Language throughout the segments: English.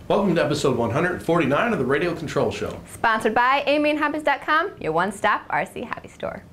Welcome to episode 149 of the Radio Control Show. Sponsored by AMainHobbies.com, your one-stop RC hobby store.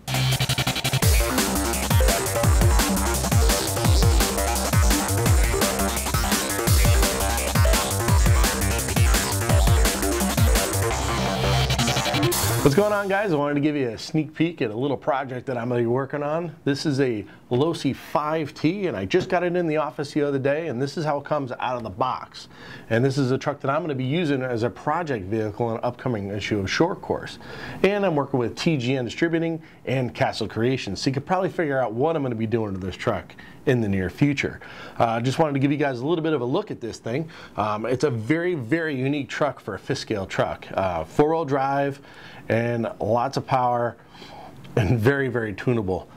What's going on, guys? I wanted to give you a sneak peek at a little project that I'm going to be working on. This is a Losi 5T, and I just got it in the office the other day, and this is how it comes out of the box. And this is a truck that I'm going to be using as a project vehicle in an upcoming issue of Short Course. And I'm working with TGN Distributing and Castle Creations, so you could probably figure out what I'm going to be doing to this truck in the near future. Just wanted to give you guys a little bit of a look at this thing. It's a very, very unique truck for a fifth scale truck. Four-wheel drive and lots of power and very, very tunable.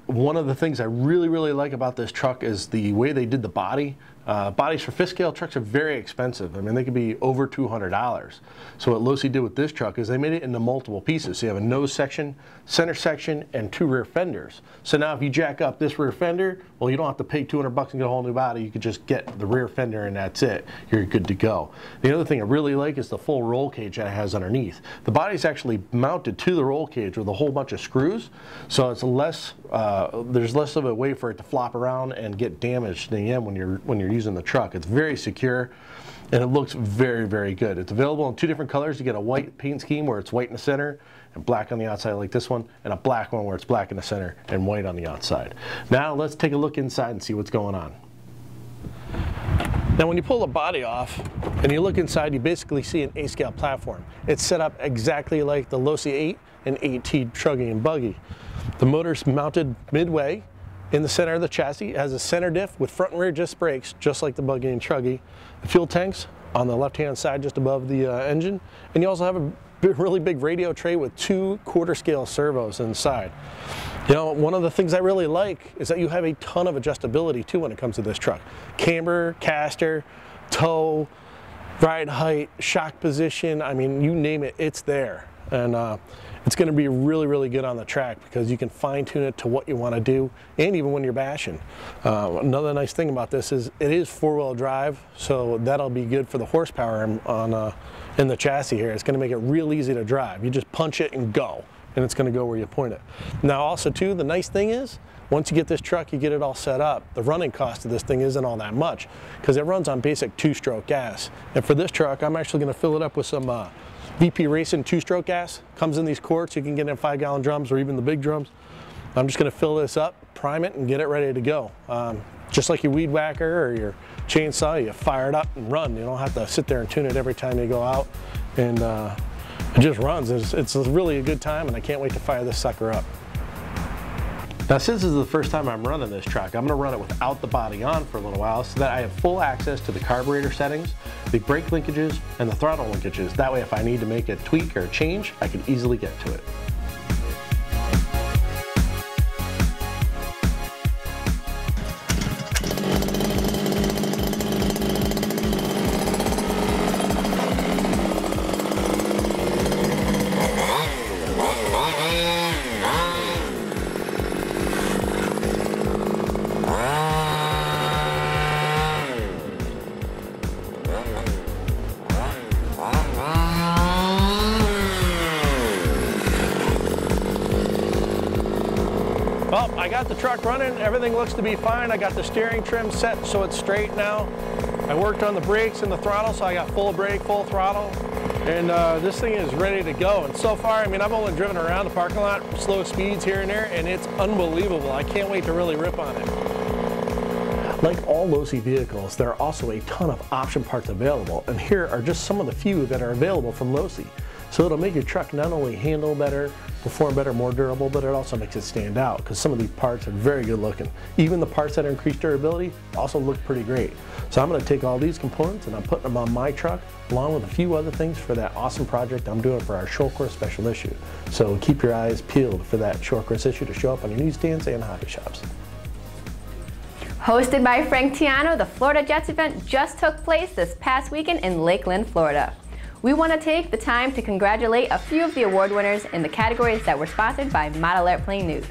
One of the things I really like about this truck is the way they did the body. Bodies for fifth scale trucks are very expensive. I mean, they could be over $200. So what Losi did with this truck is they made it into multiple pieces. So you have a nose section, center section, and two rear fenders. So now if you jack up this rear fender, well, you don't have to pay $200 and get a whole new body. You could just get the rear fender and that's it. You're good to go. The other thing I really like is the full roll cage that it has underneath. The body's actually mounted to the roll cage with a whole bunch of screws. So it's less, there's less of a way for it to flop around and get damaged in the end when you're using the truck. It's very secure and it looks very, very good. It's available in two different colors. You get a white paint scheme where it's white in the center and black on the outside like this one, and a black one where it's black in the center and white on the outside. Now let's take a look inside and see what's going on. Now when you pull the body off and you look inside, you basically see an A-scale platform. It's set up exactly like the Losi 8 and 8T truggy and buggy. The motor's mounted midway in the center of the chassis. It has a center diff with front and rear disc brakes, just like the buggy and truggy. The fuel tanks on the left-hand side just above the engine. And you also have a really big radio tray with two quarter-scale servos inside. You know, one of the things I really like is that you have a ton of adjustability too when it comes to this truck. Camber, caster, tow, ride height, shock position, I mean, you name it, it's there. And it's going to be really good on the track because you can fine-tune it to what you want to do, and even when you're bashing. Another nice thing about this is it is four-wheel drive, so that'll be good for the horsepower in the chassis here. It's going to make it real easy to drive. You just punch it and go, and it's going to go where you point it. Now also too, the nice thing is, once you get this truck, you get it all set up, the running cost of this thing isn't all that much because it runs on basic two-stroke gas. And for this truck, I'm actually going to fill it up with some VP Racing two-stroke gas. Comes in these quarts. You can get in 5-gallon drums or even the big drums. I'm just going to fill this up, prime it, and get it ready to go. Just like your weed whacker or your chainsaw, you fire it up and run. You don't have to sit there and tune it every time you go out. And it just runs. It's really a good time, and I can't wait to fire this sucker up. Now, since this is the first time I'm running this truck, I'm going to run it without the body on for a little while so that I have full access to the carburetor settings, the brake linkages, and the throttle linkages. That way, if I need to make a tweak or a change, I can easily get to it. Well, I got the truck running, everything looks to be fine. I got the steering trim set so it's straight now. I worked on the brakes and the throttle, so I got full brake, full throttle. And this thing is ready to go. And so far, I mean, I've only driven around the parking lot, slow speeds here and there, and it's unbelievable. I can't wait to really rip on it. Like all Losi vehicles, there are also a ton of option parts available, and here are just some of the few that are available from Losi. So it'll make your truck not only handle better, perform better, more durable, but it also makes it stand out because some of these parts are very good looking. Even the parts that increase durability also look pretty great. So I'm going to take all these components and I'm putting them on my truck along with a few other things for that awesome project I'm doing for our Short Course special issue. So keep your eyes peeled for that Short Course issue to show up on your newsstands and hobby shops. Hosted by Frank Tiano, the Florida Jets event just took place this past weekend in Lakeland, Florida. We want to take the time to congratulate a few of the award winners in the categories that were sponsored by Model Airplane News.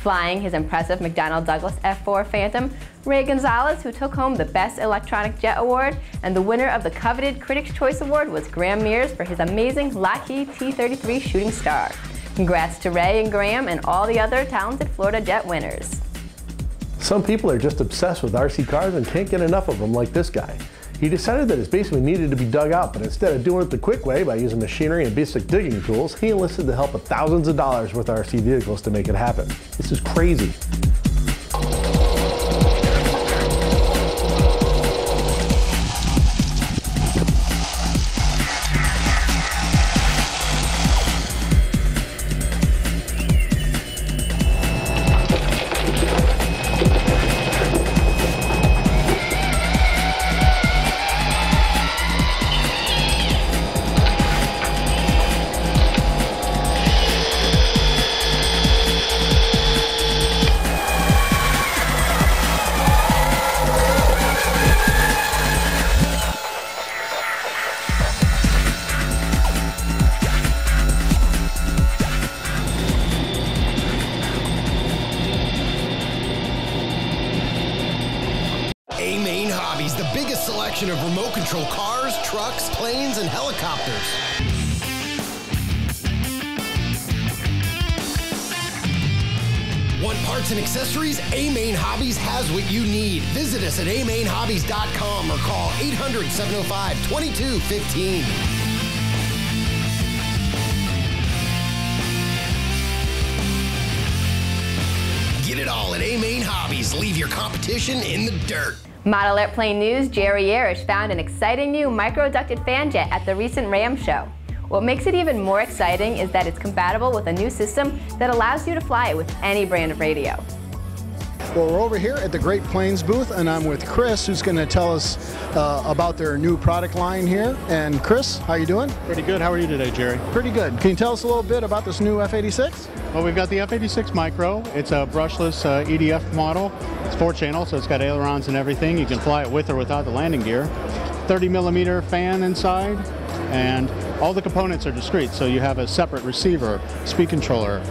Flying his impressive McDonnell Douglas F4 Phantom, Ray Gonzalez, who took home the Best Electronic Jet Award, and the winner of the coveted Critics' Choice Award was Graham Mears for his amazing Lockheed T-33 Shooting Star. Congrats to Ray and Graham and all the other talented Florida Jet winners. Some people are just obsessed with RC cars and can't get enough of them, like this guy. He decided that his basement needed to be dug out, but instead of doing it the quick way by using machinery and basic digging tools, he enlisted the help of thousands of dollars worth of RC vehicles to make it happen. This is crazy. Hobbies, the biggest selection of remote control cars, trucks, planes, and helicopters. Want parts and accessories? A-Main Hobbies has what you need. Visit us at amainhobbies.com or call 800-705-2215. Get it all at A-Main Hobbies. Leave your competition in the dirt. Model Airplane News, Jerry Yarish found an exciting new micro-ducted fan jet at the recent Ram show. What makes it even more exciting is that it's compatible with a new system that allows you to fly it with any brand of radio. Well, we're over here at the Great Plains booth, and I'm with Chris, who's going to tell us about their new product line here. And Chris, how you doing? Pretty good. How are you today, Jerry? Pretty good. Can you tell us a little bit about this new F-86? Well, we've got the F-86 Micro. It's a brushless EDF model. It's 4-channel, so it's got ailerons and everything. You can fly it with or without the landing gear. 30mm fan inside, and all the components are discrete, so you have a separate receiver, speed controller,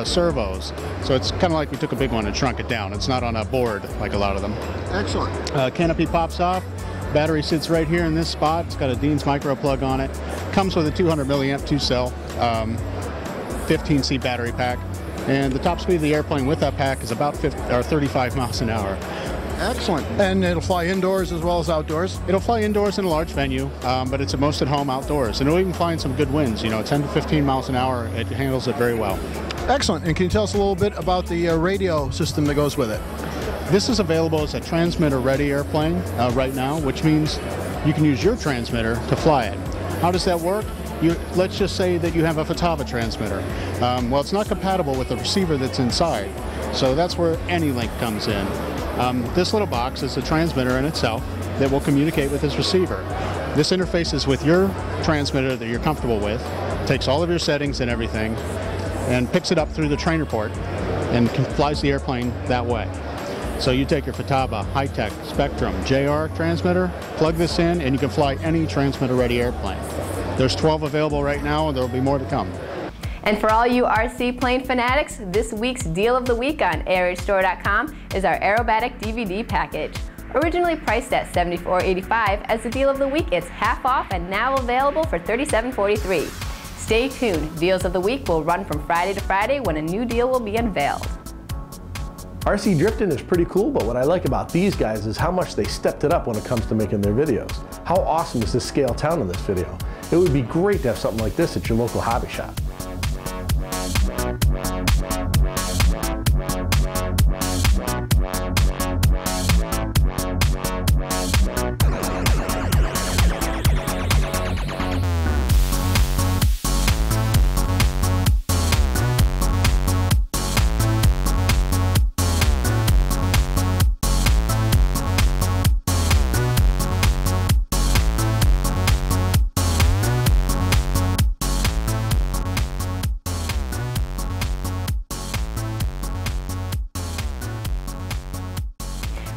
servos. So it's kind of like we took a big one and shrunk it down. It's not on a board like a lot of them. Excellent. Canopy pops off. Battery sits right here in this spot. It's got a Dean's micro plug on it. Comes with a 200 milliamp 2-cell, 15C battery pack. And the top speed of the airplane with that pack is about 35 miles an hour. Excellent. And it'll fly indoors as well as outdoors? It'll fly indoors in a large venue, but it's most at home outdoors. And it'll even fly in some good winds, 10 to 15 miles an hour. It handles it very well. Excellent. And can you tell us a little bit about the radio system that goes with it? This is available as a transmitter-ready airplane right now, which means you can use your transmitter to fly it. How does that work? Let's just say that you have a Fatava transmitter. Well, it's not compatible with the receiver that's inside, so that's where AnyLink comes in. This little box is a transmitter in itself that will communicate with this receiver. This interfaces with your transmitter that you're comfortable with, takes all of your settings and everything, and picks it up through the trainer port and flies the airplane that way. So you take your Fatava, High-Tech, Spectrum, JR transmitter, plug this in, and you can fly any transmitter-ready airplane. There's 12 available right now, and there will be more to come. And for all you RC plane fanatics, this week's Deal of the Week on AirAgeStore.com is our aerobatic DVD package. Originally priced at $74.85, as the Deal of the Week, it's half off and now available for $37.43. Stay tuned. Deals of the Week will run from Friday to Friday when a new deal will be unveiled. RC Driftin is pretty cool, but what I like about these guys is how much they stepped it up when it comes to making their videos. How awesome is this scale town in this video? It would be great to have something like this at your local hobby shop.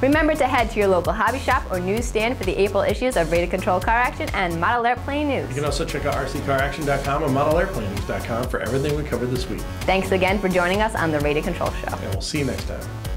Remember to head to your local hobby shop or newsstand for the April issues of Rated Control Car Action and Model Airplane News. You can also check out rccaraction.com and modelairplanenews.com for everything we covered this week. Thanks again for joining us on the Rated Control Show. And we'll see you next time.